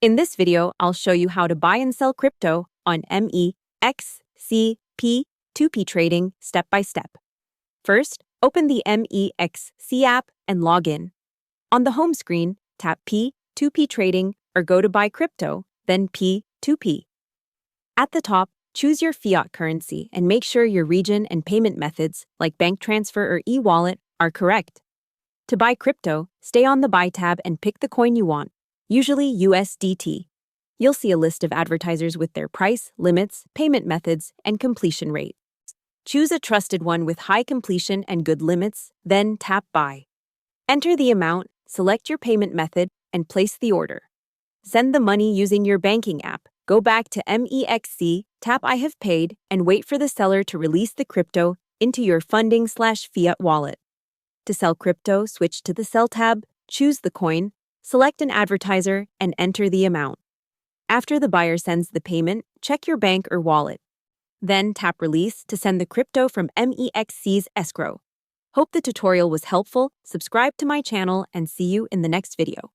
In this video, I'll show you how to buy and sell crypto on MEXC P2P Trading step by step. First, open the MEXC app and log in. On the home screen, tap P2P Trading or go to Buy Crypto, then P2P. At the top, choose your fiat currency and make sure your region and payment methods, like bank transfer or e-wallet, are correct. To buy crypto, stay on the Buy tab and pick the coin you want, usually USDT. You'll see a list of advertisers with their price, limits, payment methods, and completion rate. Choose a trusted one with high completion and good limits, then tap Buy. Enter the amount, select your payment method, and place the order. Send the money using your banking app. Go back to MEXC, tap I have paid, and wait for the seller to release the crypto into your funding/fiat wallet. To sell crypto, switch to the Sell tab, choose the coin, select an advertiser, and enter the amount. After the buyer sends the payment, check your bank or wallet. Then tap Release to send the crypto from MEXC's escrow. Hope the tutorial was helpful. Subscribe to my channel and see you in the next video.